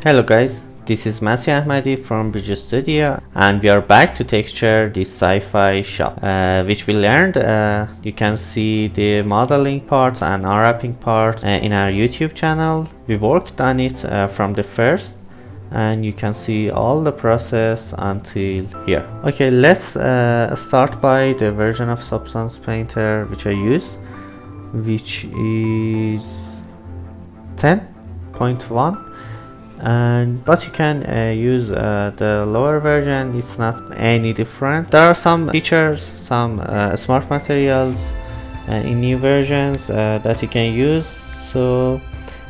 Hello guys, this is Masi Ahmadi from Bridge Studio and we are back to texture the sci-fi shop which we learned. You can see the modeling part and unwrapping part in our YouTube channel. We worked on it from the first and you can see all the process until here. Okay, let's start by the version of Substance Painter which I use, which is 10.1. But you can use the lower version. It's not any different. There are some features, some smart materials in new versions that you can use, so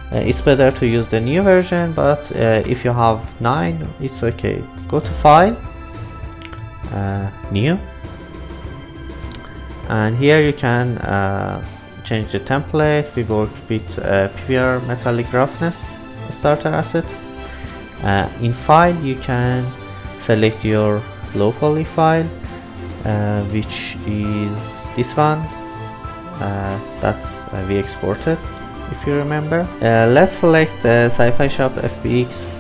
it's better to use the new version. But if you have 9, it's okay. Go to File, New, and here you can change the template. We work with pure metallic roughness starter asset. In File you can select your low poly file, which is this one that we exported, if you remember. Let's select the Sci-Fi Shop FBX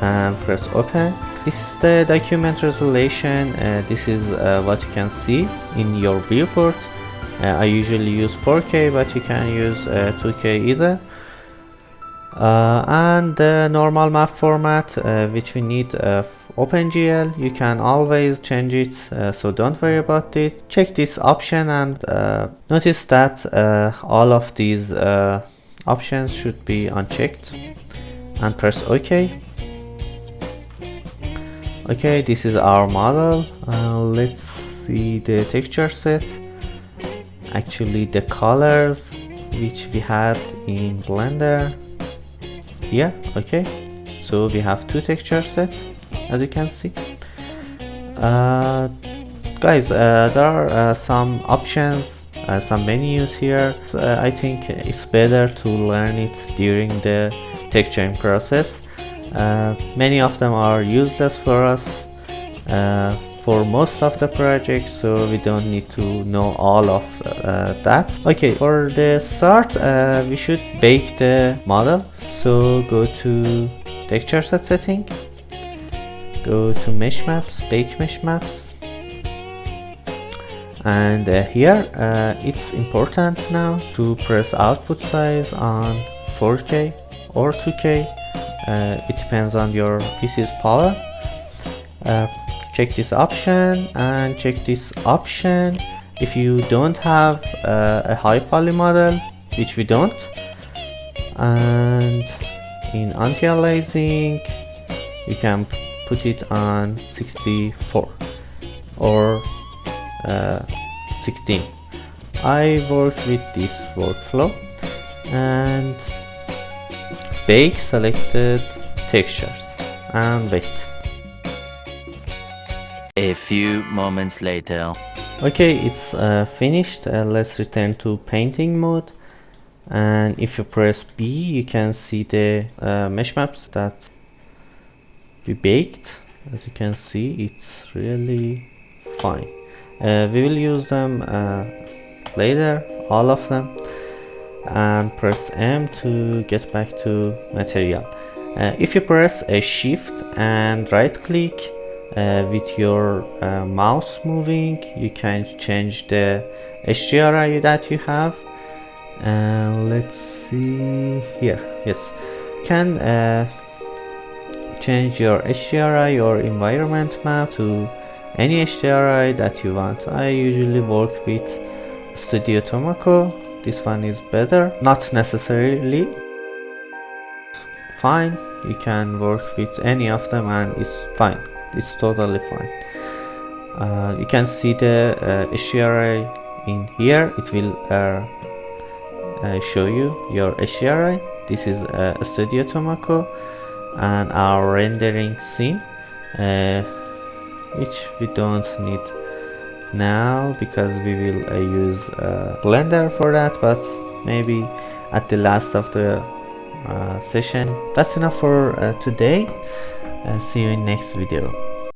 and press open. This is the document resolution. This is what you can see in your viewport. I usually use 4K, but you can use 2K either. And the normal map format, which we need OpenGL. You can always change it, so don't worry about it. Check this option and notice that all of these options should be unchecked, and press OK. Okay, this is our model. Let's see the texture set. Actually, the colors which we had in Blender. Yeah, okay, so we have 2 texture sets, as you can see. Guys, there are some options, some menus here. So, I think it's better to learn it during the texturing process. Many of them are useless for us for most of the project, so we don't need to know all of that. Okay, for the start, we should bake the model. So go to texture set setting, go to mesh maps, bake mesh maps, and here it's important now to press output size on 4K or 2K. It depends on your PC's power. Check this option and check this option if you don't have a high poly model, which we don't. And in anti-aliasing you can put it on 64 or 16. I work with this workflow and bake selected textures and wait. A few moments later. Okay, it's finished. Let's return to painting mode, and if you press B you can see the mesh maps that we baked. As you can see, it's really fine. We will use them later, all of them, and press M to get back to material. If you press a shift and right click with your mouse moving, you can change the HDRI that you have. Let's see here. Yes, you can change your HDRI or environment map to any HDRI that you want. I usually work with Studio Tomoko. This one is better, not necessarily. Fine, you can work with any of them and it's fine. It's totally fine. You can see the HDRI in here. It will show you your HDRI. This is Studio Tomoko and our rendering scene, which we don't need now because we will use Blender for that, but maybe at the last of the session. That's enough for today. See you in next video.